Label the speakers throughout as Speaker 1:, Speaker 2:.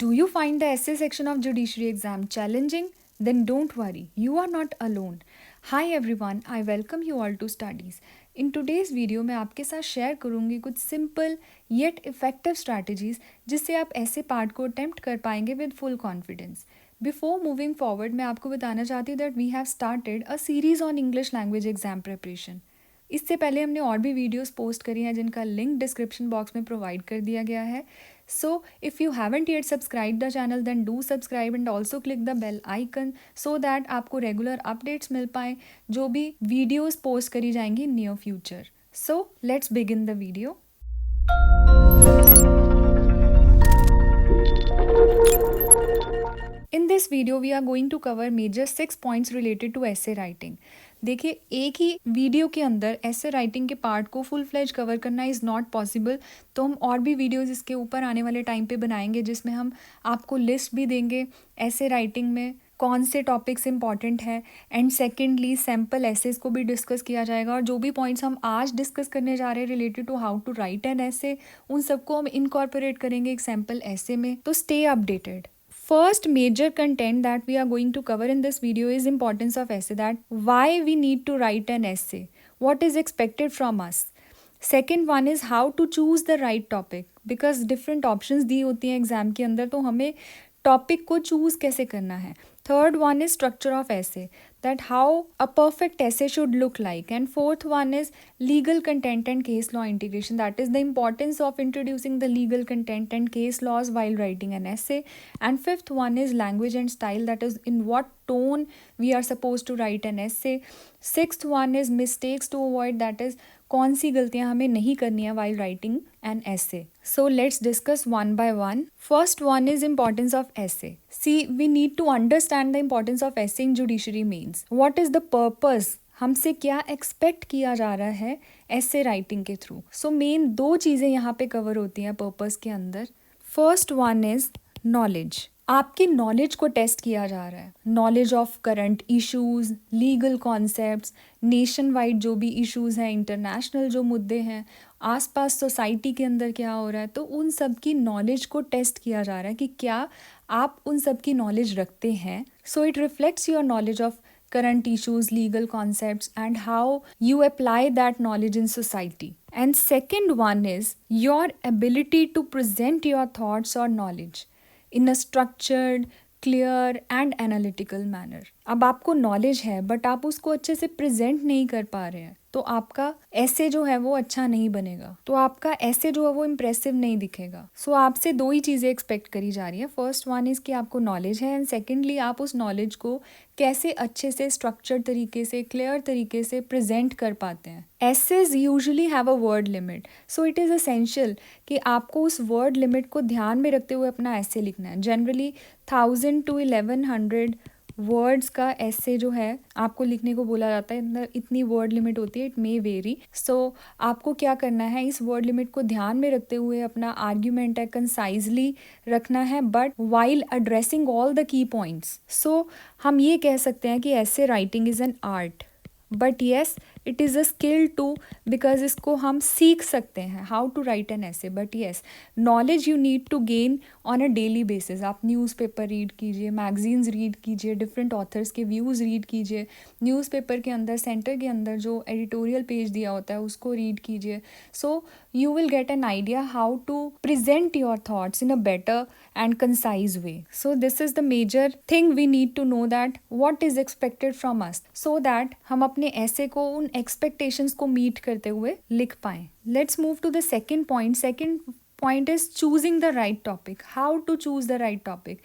Speaker 1: Do you find the essay section of judiciary exam challenging? Then don't worry, you are not alone. Hi everyone, I welcome you all to studies. In today's video मैं आपके साथ share करूंगी कुछ simple yet effective strategies जिससे आप ऐसे part को attempt कर पाएंगे with full confidence. Before moving forward मैं आपको बताना चाहती हूँ that we have started a series on English language exam preparation. इससे पहले हमने और भी वीडियोस पोस्ट करी हैं जिनका लिंक डिस्क्रिप्शन बॉक्स में प्रोवाइड कर दिया गया है. So if you haven't yet subscribed the channel then do subscribe and also click the bell icon so that आपको regular updates मिल पाएँ जो भी videos post करी जाएंगी in near future. So let's begin the video. In this video we are going to cover major 6 points related to essay writing. देखिए एक ही video के अंदर ऐसे राइटिंग के पार्ट को फुल फ्लेज कवर करना इज़ नॉट पॉसिबल. तो हम और भी वीडियोस इसके ऊपर आने वाले टाइम पे बनाएंगे जिसमें हम आपको लिस्ट भी देंगे ऐसे राइटिंग में कौन से टॉपिक्स इंपॉर्टेंट है. एंड सेकेंडली सैम्पल एसेज को भी डिस्कस किया जाएगा और जो भी पॉइंट्स हम आज डिस्कस करने जा रहे हैं related to how to write an essay उन सबको हम इनकॉर्पोरेट करेंगे एक सैम्पल ऐसे में. तो stay updated. First major content that we are going to cover in this video is importance of essay, that why we need to write an essay, what is expected from us. Second one is how to choose the right topic because different options दी होती हैं exam के अंदर तो हमें topic को choose कैसे करना है. Third one is structure of essay, that how a perfect essay should look like. And fourth one is legal content and case law integration, that is the importance of introducing the legal content and case laws while writing an essay. And fifth one is language and style, that is in what tone we are supposed to write an essay. Sixth one is mistakes to avoid, that is कौन सी गलतियां हमें नहीं करनी है while writing an essay. So let's discuss one by one. First one is importance of essay. See, we need to understand the importance of essay in judiciary means. What is the purpose? हमसे क्या expect किया जा रहा है ऐसे writing के through. So main दो चीज़ें यहाँ पे कवर होती हैं पर्पस के अंदर. First one is knowledge. आपकी नॉलेज को टेस्ट किया जा रहा है. Knowledge of current issues, legal concepts, nation wide जो भी इश्यूज हैं, इंटरनेशनल जो मुद्दे हैं, आसपास सोसाइटी के अंदर क्या हो रहा है, तो उन सब की नॉलेज को टेस्ट किया जा रहा है कि क्या आप उन सब की नॉलेज रखते हैं. So it reflects your knowledge of current issues, legal concepts, and how you apply that knowledge in society. And second one is your ability to present your thoughts or knowledge in a structured, clear and analytical manner. अब आपको knowledge है but आप उसको अच्छे से present नहीं कर पा रहे हैं तो आपका ऐसे जो है वो अच्छा नहीं बनेगा, तो आपका ऐसे जो है वो इम्प्रेसिव नहीं दिखेगा. सो आपसे दो ही चीज़ें एक्सपेक्ट करी जा रही है. फर्स्ट वन इज़ कि आपको नॉलेज है एंड सेकेंडली आप उस नॉलेज को कैसे अच्छे से स्ट्रक्चर्ड तरीके से, क्लियर तरीके से प्रेजेंट कर पाते हैं. Essays usually have a word limit, so it is essential कि आपको उस वर्ड लिमिट को ध्यान में रखते हुए अपना ऐसे लिखना है. जनरली 1000 to 1100 वर्ड्स का ऐसे जो है आपको लिखने को बोला जाता है. इतनी वर्ड लिमिट होती है, इट मे वेरी. सो आपको क्या करना है, इस वर्ड लिमिट को ध्यान में रखते हुए अपना आर्ग्यूमेंट है कंसाइजली रखना है but while addressing all the key points. So हम ये कह सकते हैं कि essay writing is an art but yes it is a skill too because इसको हम सीख सकते हैं how to write an essay. But yes knowledge you need to gain on a daily basis. आप न्यूज़पेपर रीड कीजिए, magazines read कीजिए, different authors के views read कीजिए, न्यूज़पेपर के अंदर सेंटर के अंदर जो एडिटोरियल पेज दिया होता है उसको रीड कीजिए. सो you will get an idea how to present your thoughts in a better and concise way. So this is the major thing we need to know, that what is expected from us so that हम अपने ऐसे को उन expectations को meet करते हुए लिख पाएं. Let's move to the second point. Second point is choosing the right topic. How to choose the right topic.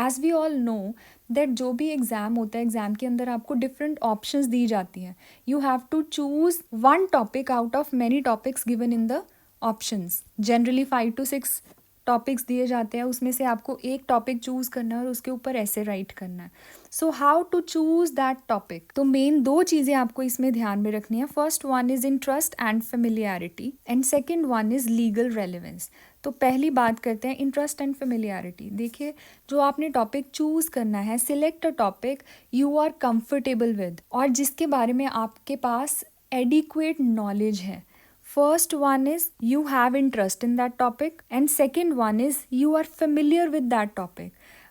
Speaker 1: As we all know that जो भी एग्ज़ाम होता है एग्ज़ाम के अंदर आपको डिफरेंट ऑप्शंस दी जाती हैं. You have to choose one topic out of many topics given in the options. Generally 5 to 6 topics दिए जाते हैं, उसमें से आपको एक टॉपिक चूज़ करना है और उसके ऊपर ऐसे राइट करना है. So how to choose that topic. तो मेन दो चीज़ें आपको इसमें ध्यान में रखनी है. First one is interest and familiarity and second one is legal relevance. तो पहली बात करते हैं इंटरेस्ट एंड फेमिलियरिटी. देखिए जो आपने टॉपिक चूज़ करना है, select a topic you are comfortable with और जिसके बारे में आपके पास एडिक्वेट नॉलेज है. First one is you have interest in that topic, and second one is you are familiar with that topic.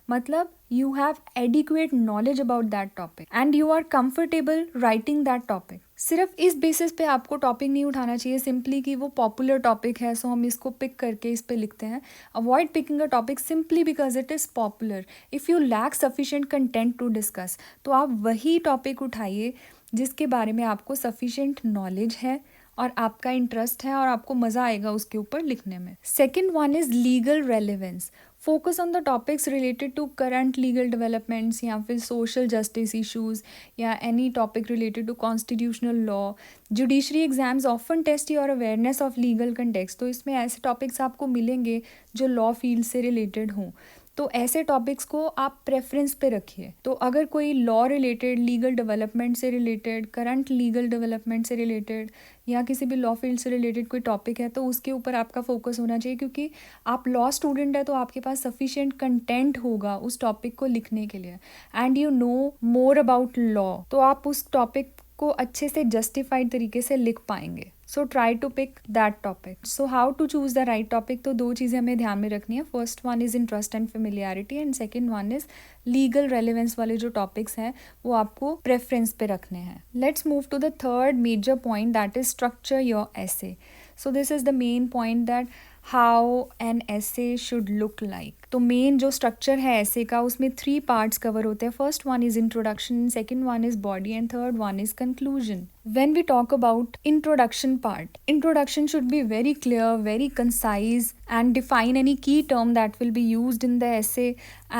Speaker 1: मतलब you have adequate knowledge about that topic and you are comfortable writing that topic. सिर्फ इस basis पे आपको topic नहीं उठाना चाहिए simply कि वो पॉपुलर टॉपिक है सो हम इसको पिक करके इस पे लिखते हैं. Avoid picking a topic simply because it is popular. If you lack sufficient content to discuss, तो आप वही टॉपिक उठाइए जिसके बारे में आपको सफिशिएंट नॉलेज है और आपका इंटरेस्ट है और आपको मज़ा आएगा उसके ऊपर लिखने में. Second one is legal relevance. Focus on the topics related to current legal developments या फिर सोशल जस्टिस इश्यूज या any topic related to constitutional law. Judiciary exams often test your awareness of legal context. तो इसमें ऐसे topics आपको मिलेंगे जो law field से रिलेटेड हों. तो ऐसे टॉपिक्स को आप प्रेफरेंस पे रखिए. तो अगर कोई लॉ रिलेटेड, लीगल डेवलपमेंट से रिलेटेड, करंट लीगल डेवलपमेंट से रिलेटेड या किसी भी लॉ फील्ड से रिलेटेड कोई टॉपिक है तो उसके ऊपर आपका फोकस होना चाहिए, क्योंकि आप लॉ स्टूडेंट है तो आपके पास सफिशिएंट कंटेंट होगा उस टॉपिक को लिखने के लिए and you know more about law. तो आप उस टॉपिक को अच्छे से जस्टिफाइड तरीके से लिख पाएंगे. So try to pick that topic. So how to choose the right topic. तो दो चीज़ें हमें ध्यान में रखनी है. First one is interest and familiarity and second one is legal relevance वाले जो टॉपिक्स हैं वो आपको प्रेफरेंस पे रखने हैं. Let's move to the third major point, that is structure your essay. So this is the main point that how an essay should look like. तो main जो स्ट्रक्चर है ऐसे का उसमें 3 पार्ट्स कवर होते हैं. First one is introduction, second one is body and third one is conclusion. When we talk about introduction part, introduction should be very clear, very concise and define any key term that will be used in the essay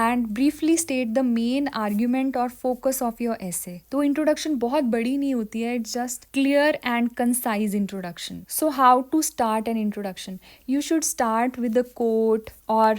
Speaker 1: and briefly state the main argument or focus of your essay. तो introduction बहुत बड़ी नहीं होती है, it's just clear and concise introduction. So how to start an introduction? You should start with a quote or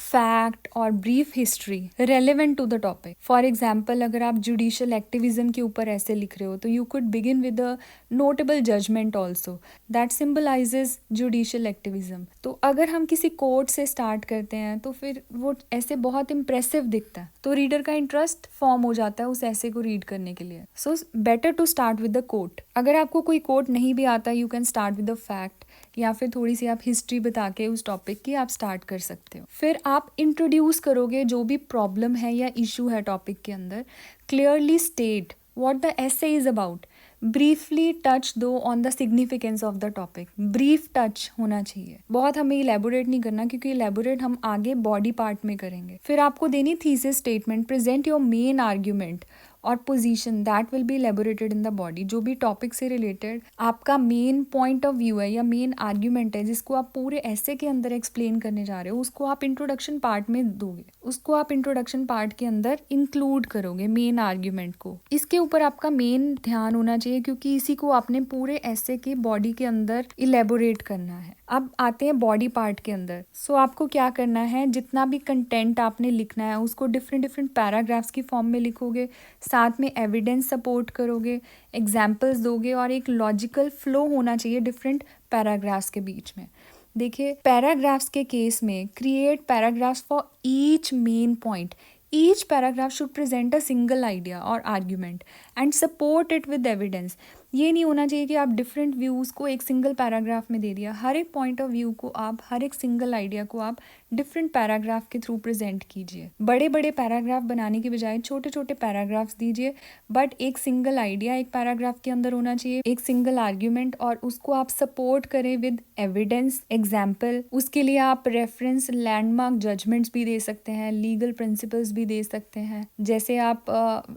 Speaker 1: fact or brief history relevant to the topic. For example, अगर आप judicial activism के ऊपर ऐसे लिख रहे हो तो you could begin with a notable judgment also that symbolizes judicial activism. तो अगर हम किसी कोट से स्टार्ट करते हैं तो फिर वो ऐसे बहुत इम्प्रेसिव दिखता है, तो रीडर का इंटरेस्ट फॉर्म हो जाता है उस ऐसे को रीड करने के लिए. So better to start with the quote. अगर आपको कोई कोट नहीं भी आता, you can start with the fact या फिर थोड़ी सी आप हिस्ट्री बता के उस टॉपिक की आप स्टार्ट कर सकते हो. फिर आप इंट्रोड्यूस करोगे जो भी प्रॉब्लम है या इशू है टॉपिक के अंदर. Clearly state what the essay is about. Briefly touch दो on the significance of the topic. Brief touch होना चाहिए, बहुत हमें इलेबोरेट नहीं करना, क्योंकि इलेबोरेट हम आगे बॉडी पार्ट में करेंगे. फिर आपको देनी thesis statement. Present your main argument और position that will be elaborated in the body. जो भी टॉपिक से रिलेटेड आपका मेन पॉइंट ऑफ व्यू है या मेन आर्ग्यूमेंट है जिसको आप पूरे ऐसे के अंदर एक्सप्लेन करने जा रहे हो, उसको आप इंट्रोडक्शन पार्ट में दोगे, उसको आप इंट्रोडक्शन पार्ट के अंदर इंक्लूड करोगे मेन आर्ग्यूमेंट को. इसके ऊपर आपका मेन ध्यान होना चाहिए क्योंकि इसी को आपने पूरे ऐसे के बॉडी के अंदर इलेबोरेट करना है. अब आते हैं बॉडी पार्ट के अंदर. सो आपको क्या करना है, जितना भी कंटेंट आपने लिखना है उसको डिफरेंट पैराग्राफ्स की फॉर्म में लिखोगे, साथ में एविडेंस सपोर्ट करोगे, एग्जाम्पल्स दोगे और एक लॉजिकल फ्लो होना चाहिए डिफरेंट पैराग्राफ्स के बीच में. देखिए, पैराग्राफ्स के केस में create paragraphs for each main point. Each paragraph should present a single idea or argument and support it with evidence. ये नहीं होना चाहिए कि आप डिफरेंट व्यूज़ को एक सिंगल पैराग्राफ में दे दिया. हर एक पॉइंट ऑफ व्यू को आप, हर एक सिंगल आइडिया को आप डिफरेंट पैराग्राफ के थ्रू प्रेजेंट कीजिए. बड़े बड़े पैराग्राफ बनाने की बजाय छोटे छोटे पैराग्राफ्स दीजिए, बट एक सिंगल आइडिया एक पैराग्राफ के अंदर होना चाहिए, एक सिंगल आर्ग्यूमेंट, और उसको आप सपोर्ट करें विद एविडेंस, एग्जाम्पल. उसके लिए आप रेफरेंस, लैंडमार्क जजमेंट्स भी दे सकते हैं, लीगल प्रिंसिपल्स भी दे सकते हैं. जैसे आप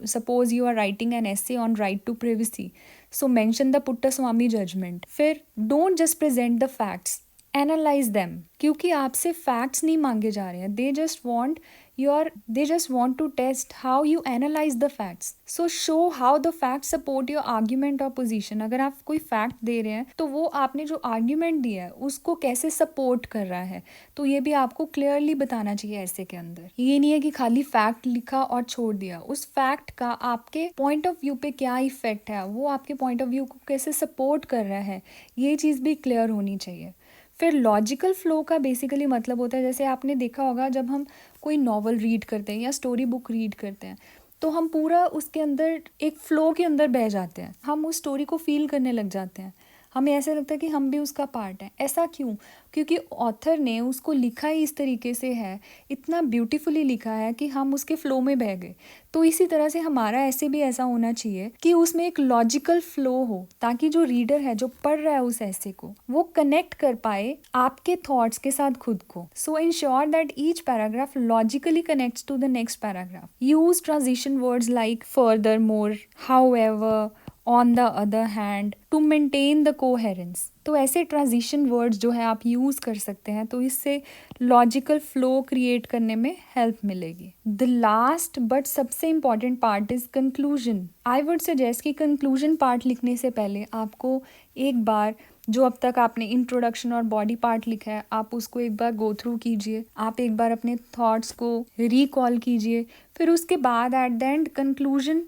Speaker 1: suppose you are writing an essay on right to privacy, so mention the Puttaswamy judgment. फिर don't just present the facts, analyze them. क्योंकि आपसे facts नहीं मांगे जा रहे हैं, they just want to test how you analyze the facts. So show how the facts support your argument or position. अगर आप कोई fact दे रहे हैं तो वो आपने जो argument दिया है उसको कैसे support कर रहा है, तो ये भी आपको clearly बताना चाहिए ऐसे के अंदर. ये नहीं है कि खाली fact लिखा और छोड़ दिया. उस fact का आपके point of view पे क्या effect है, वो आपके point of view को कैसे support कर रहा है, ये चीज़ भी clear होनी चाहिए. फिर लॉजिकल फ्लो का बेसिकली मतलब होता है, जैसे आपने देखा होगा जब हम कोई नॉवल रीड करते हैं या स्टोरी बुक रीड करते हैं तो हम पूरा उसके अंदर एक फ़्लो के अंदर बह जाते हैं, हम उस स्टोरी को फील करने लग जाते हैं. हमें ऐसा लगता है कि हम भी उसका पार्ट हैं। ऐसा क्यों? क्योंकि ऑथर ने उसको लिखा ही इस तरीके से है, इतना ब्यूटीफुली लिखा है कि हम उसके फ्लो में बह गए। तो इसी तरह से हमारा ऐसे भी ऐसा होना चाहिए कि उसमें एक लॉजिकल फ्लो हो, ताकि जो रीडर है, जो पढ़ रहा है उस ऐसे को, वो कनेक्ट कर पाए आपके थॉट्स के साथ खुद को। So ensure that each paragraph logically connects to the next paragraph. Use transition words like furthermore, however, on the other hand to maintain the coherence. तो ऐसे ट्रांजिशन वर्ड्स जो है आप यूज कर सकते हैं, तो इससे लॉजिकल फ्लो क्रिएट करने में हेल्प मिलेगी। द लास्ट बट सबसे important part is conclusion. I would suggest कि कंक्लूजन पार्ट लिखने से पहले आपको एक बार जो अब तक आपने इंट्रोडक्शन और बॉडी पार्ट लिखा है, आप उसको एक बार गो थ्रू कीजिए, आप एक बार अपने थॉट्स को रिकॉल कीजिए, फिर उसके बाद एट द एंड कंक्लूजन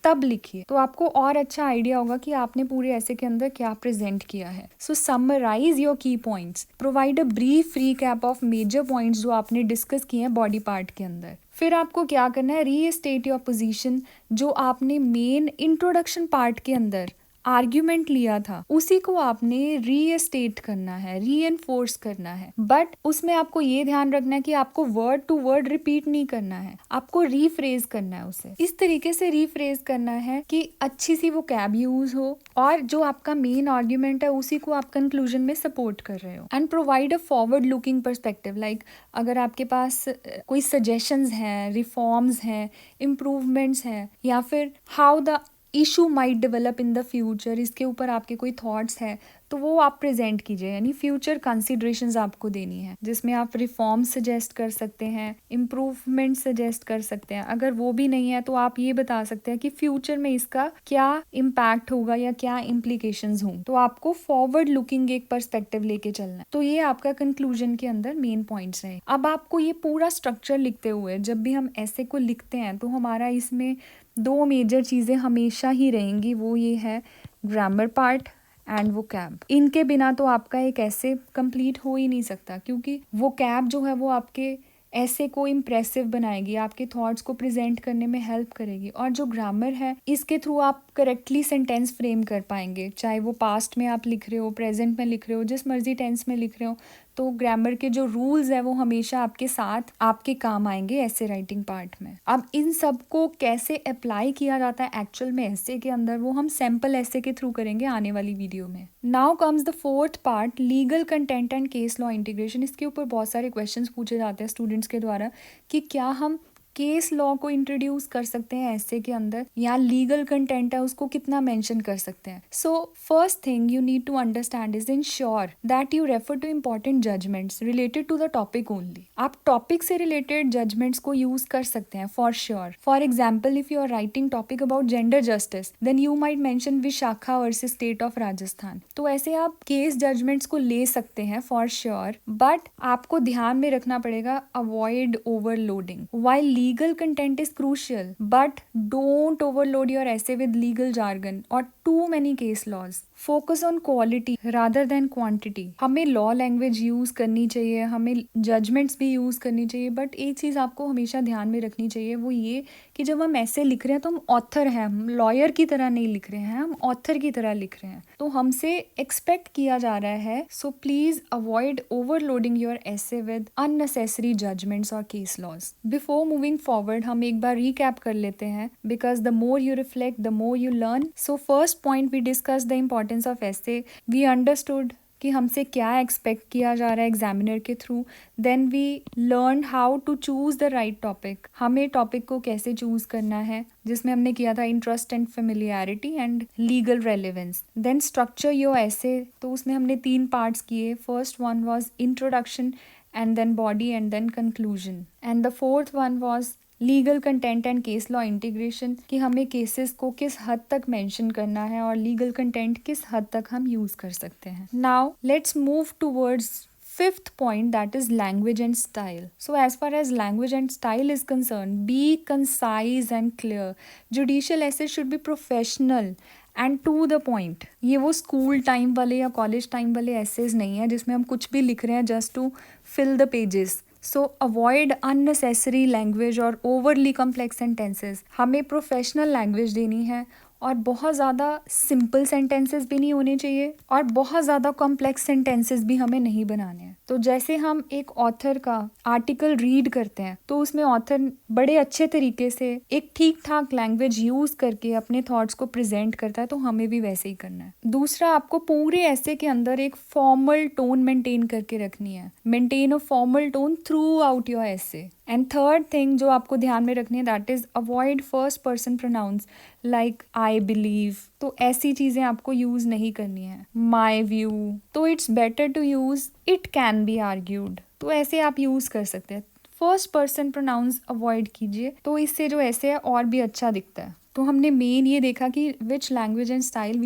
Speaker 1: तब लिखिए, तो आपको और अच्छा आइडिया होगा कि आपने पूरे ऐसे के अंदर क्या प्रेजेंट किया है। So summarise your key points, provide a brief recap of major points जो आपने डिस्कस किए हैं बॉडी पार्ट के अंदर। फिर आपको क्या करना है, रीस्टेट योर पोजीशन, जो आपने मेन इंट्रोडक्शन पार्ट के अंदर आर्ग्यूमेंट लिया था, उसी को आपने रीस्टेट करना है, रीएनफोर्स करना है। बट उसमें आपको ये ध्यान रखना है कि आपको वर्ड टू वर्ड रिपीट नहीं करना है, आपको रीफ्रेज करना है उसे। इस तरीके से रीफ्रेज करना है कि अच्छी सी वो कैब यूज हो और जो आपका मेन आर्ग्यूमेंट है उसी को आप कंक्लूजन में सपोर्ट कर रहे हो। And provide a forward looking perspective, like अगर आपके पास कोई सजेशंस हैं, रिफॉर्म्स हैं, इम्प्रूवमेंट्स हैं, या फिर how the issue might develop in the future, इसके ऊपर आपके कोई थॉट्स हैं, तो वो आप प्रेजेंट कीजिए। यानी फ्यूचर कंसिडरेशंस आपको देनी है, जिसमें आप रिफॉर्म सजेस्ट कर सकते हैं, इम्प्रूवमेंट सजेस्ट कर सकते हैं। अगर वो भी नहीं है तो आप ये बता सकते हैं कि फ्यूचर में इसका क्या इम्पैक्ट होगा या क्या इम्प्लीकेशंस हों। तो आपको फॉरवर्ड लुकिंग एक पर्सपेक्टिव लेके चलना है। तो ये आपका कंक्लूजन के अंदर मेन पॉइंट्स हैं। अब आपको ये पूरा स्ट्रक्चर लिखते हुए, जब भी हम ऐसे को लिखते हैं, तो हमारा इसमें दो मेजर चीज़ें हमेशा ही रहेंगी, वो ये है ग्रामर पार्ट एंड वो कैब। इनके बिना तो आपका एक ऐसे कंप्लीट हो ही नहीं सकता, क्योंकि वो कैब जो है वो आपके ऐसे को इम्प्रेसिव बनाएगी, आपके थॉट्स को प्रेजेंट करने में हेल्प करेगी। और जो ग्रामर है, इसके थ्रू आप करेक्टली सेंटेंस फ्रेम कर पाएंगे, चाहे वो पास्ट में आप लिख रहे हो, प्रेजेंट में लिख रहे हो, जिस मर्जी टेंस में लिख रहे हो। तो ग्रामर के जो रूल्स है वो हमेशा आपके साथ आपके काम आएंगे ऐसे राइटिंग पार्ट में। अब इन सब को कैसे अप्लाई किया जाता है एक्चुअल में ऐसे के अंदर, वो हम सैम्पल ऐसे के थ्रू करेंगे आने वाली वीडियो में। Now comes the fourth part, legal content and case law integration. इसके ऊपर बहुत सारे क्वेश्चंस पूछे जाते हैं स्टूडेंट्स के द्वारा कि क्या हम केस लॉ को इंट्रोड्यूस कर सकते हैं ऐसे के अंदर, या लीगल कंटेंट है उसको कितना मेंशन कर सकते हैं। So first thing you need to understand is ensure that you refer to important judgments related to the topic only. आप टॉपिक से रिलेटेड जजमेंट्स को यूज कर सकते हैं for sure. For example, if you are writing topic about gender justice, then you might mention Vishakha versus state of Rajasthan. तो ऐसे आप case judgements को ले सकते हैं फॉर श्योर, बट आपको ध्यान में रखना पड़ेगा avoid overloading. While legal content is crucial, but don't overload your essay with legal jargon or too many case laws. Focus on quality rather than quantity. हमें लॉ लैंग्वेज यूज करनी चाहिए, हमें judgements भी यूज करनी चाहिए, but एक चीज आपको हमेशा ध्यान में रखनी चाहिए, वो ये कि जब हम ऐसे लिख रहे हैं तो हम ऑथर हैं, हम लॉयर की तरह नहीं लिख रहे हैं, हम ऑथर की तरह लिख रहे हैं। तो हमसे एक्सपेक्ट किया जा रहा है, so please avoid overloading your essay with unnecessary judgements और case laws. Before moving forward हम एक बार रिकैप कर लेते हैं, because the more you reflect the more you learn. So first point we discuss the importance of essay, we understood कि हमसे क्या एक्सपेक्ट किया जा रहा है एग्जामिनर के through. Then we learn how to choose the right topic, हमें topic को कैसे चूज करना है, जिसमें हमने किया था interest and familiarity and legal relevance. Then structure your essay, तो उसमें हमने 3 पार्ट्स किए। First one was introduction and then body and then conclusion, and the fourth one was legal content and case law integration, कि हमें cases को किस हद तक मेंशन करना है और लीगल कंटेंट किस हद तक हम यूज कर सकते हैं। Now let's move towards fifth point, that is language and style. So as far as language and style is concerned, be concise and clear. Judicial essay should be professional and to the point. ये वो school time वाले या college time वाले essays नहीं है जिसमें हम कुछ भी लिख रहे हैं just to fill the pages. So avoid unnecessary language और ओवरली कॉम्प्लेक्स सेंटेंसेस। हमें प्रोफेशनल लैंग्वेज देनी है और बहुत ज़्यादा सिंपल सेंटेंसेस भी नहीं होने चाहिए और बहुत ज़्यादा कॉम्प्लेक्स सेंटेंसेस भी हमें नहीं बनाने हैं। तो जैसे हम एक ऑथर का आर्टिकल रीड करते हैं तो उसमें ऑथर बड़े अच्छे तरीके से एक ठीक ठाक लैंग्वेज यूज करके अपने थॉट्स को प्रेजेंट करता है, तो हमें भी वैसे ही करना है। दूसरा, आपको पूरे ऐसे के अंदर एक फॉर्मल टोन मेंटेन करके रखनी है। Maintain a formal tone throughout your essay. And third thing जो आपको ध्यान में रखनी है, that is avoid first person pronouns like I believe. तो ऐसी चीजें आपको यूज नहीं करनी है। माई व्यू, तो it's better to use it can be argued, तो ऐसे आप यूज कर सकते हैं। फर्स्ट पर्सन प्रोनाउंस अवॉइड कीजिए, तो इससे जो ऐसे है और भी अच्छा दिखता है। तो हमने मेन ये देखा कि which language and style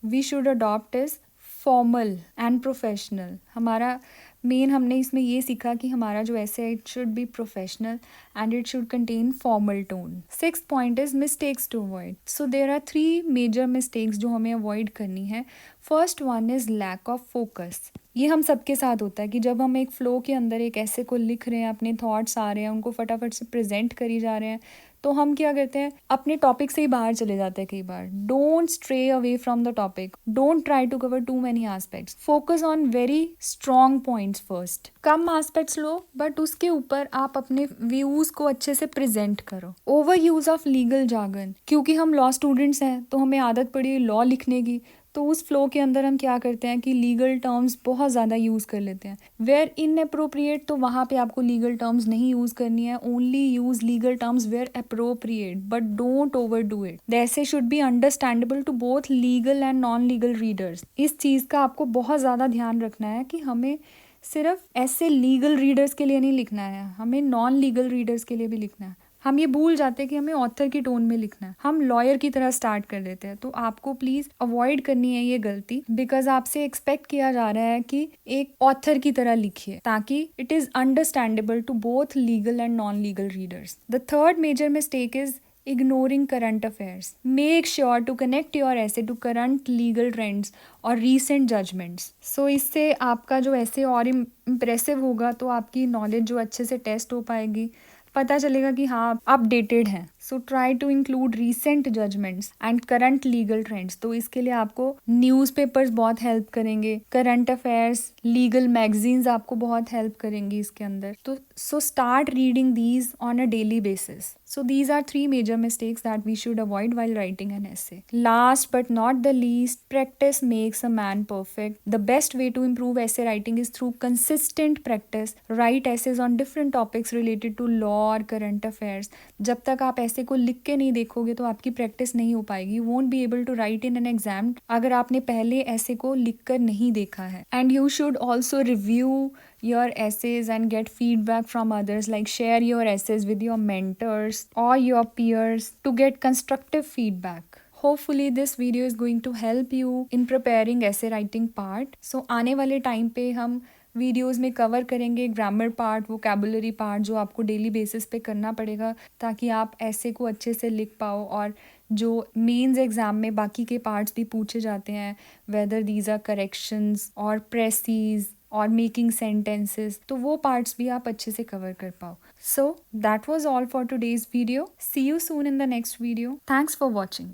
Speaker 1: we should adopt is formal and professional. हमारा मेन हमने इसमें ये सीखा कि हमारा जो ऐसे है it should be professional and it should contain formal tone. Sixth point is mistakes to avoid. So there are 3 major mistakes जो हमें अवॉइड करनी है। First one is lack of focus. ये हम सबके साथ होता है कि जब हम एक फ्लो के अंदर एक ऐसे को लिख रहे हैं, अपने थॉट्स आ रहे हैं, उनको फटाफट से प्रेजेंट करी जा रहे हैं, तो हम क्या करते हैं, अपने टॉपिक से ही बाहर चले जाते हैं कई बार। Don't stray away from the topic, don't try to cover too many aspects, focus on very strong points first. कम एस्पेक्ट्स लो बट उसके ऊपर आप अपने व्यूज को अच्छे से प्रेजेंट करो। Over use of legal jargon, क्योंकि हम लॉ स्टूडेंट्स हैं तो हमें आदत पड़ी है लॉ लिखने की, तो उस फ्लो के अंदर हम क्या करते हैं कि लीगल टर्म्स बहुत ज़्यादा यूज़ कर लेते हैं। वेयर इनअप्रोप्रिएट, तो वहाँ पे आपको लीगल टर्म्स नहीं यूज़ करनी है। Only use legal terms where appropriate but don't overdo it. The essay should be understandable to both legal and non legal readers. इस चीज़ का आपको बहुत ज़्यादा ध्यान रखना है कि हमें सिर्फ ऐसे लीगल रीडर्स के लिए नहीं लिखना है, हमें नॉन लीगल रीडर्स के लिए भी लिखना है। हम ये भूल जाते हैं कि हमें ऑथर की टोन में लिखना है, हम लॉयर की तरह स्टार्ट कर देते हैं। तो आपको प्लीज अवॉइड करनी है ये गलती, बिकॉज आपसे एक्सपेक्ट किया जा रहा है कि एक ऑथर की तरह लिखिए ताकि it is understandable to both legal and non legal readers. The third major mistake is ignoring current affairs. Make sure to connect your essay to current legal trends और recent judgments. So इससे आपका जो ऐसे और impressive होगा, तो आपकी knowledge जो अच्छे से टेस्ट हो पाएगी, पता चलेगा कि हाँ आप अपडेटेड हैं। So try to include recent judgments and current legal trends. तो इसके लिए आपको न्यूज़पेपर्स बहुत हेल्प करेंगे, करंट अफेयर्स, लीगल मैगजीन्स आपको बहुत हेल्प करेंगी इसके अंदर। तो so start reading these on a daily basis. So these are 3 major mistakes that we should avoid while writing an essay. Last but not the least, practice makes a man perfect. The best way to improve essay writing is through consistent practice. Write essays on different topics related to law or current affairs. जब तक आप ऐसे को लिख के नहीं देखोगे तो आपकी प्रैक्टिस नहीं हो पाएगी। You won't be able to write in an exam अगर आपने पहले ऐसे को लिख कर नहीं देखा है। And you should also review your essays and get feedback from others, like share your essays with your mentors or your peers to get constructive feedback. Hopefully this video is going to help you in preparing essay writing part. So आने वाले time पे हम videos में cover करेंगे grammar part, vocabulary part जो आपको daily basis पे करना पड़ेगा ताकि आप ऐसे को अच्छे से लिख पाओ। और जो मेंस एग्ज़ाम में बाकी के पार्ट्स भी पूछे जाते हैं, वेदर दीज आर करेक्शंस और प्रेसीज और मेकिंग सेंटेंसेस, तो वो पार्ट्स भी आप अच्छे से कवर कर पाओ। So that was all for today's video. See you soon in the next video. Thanks for watching.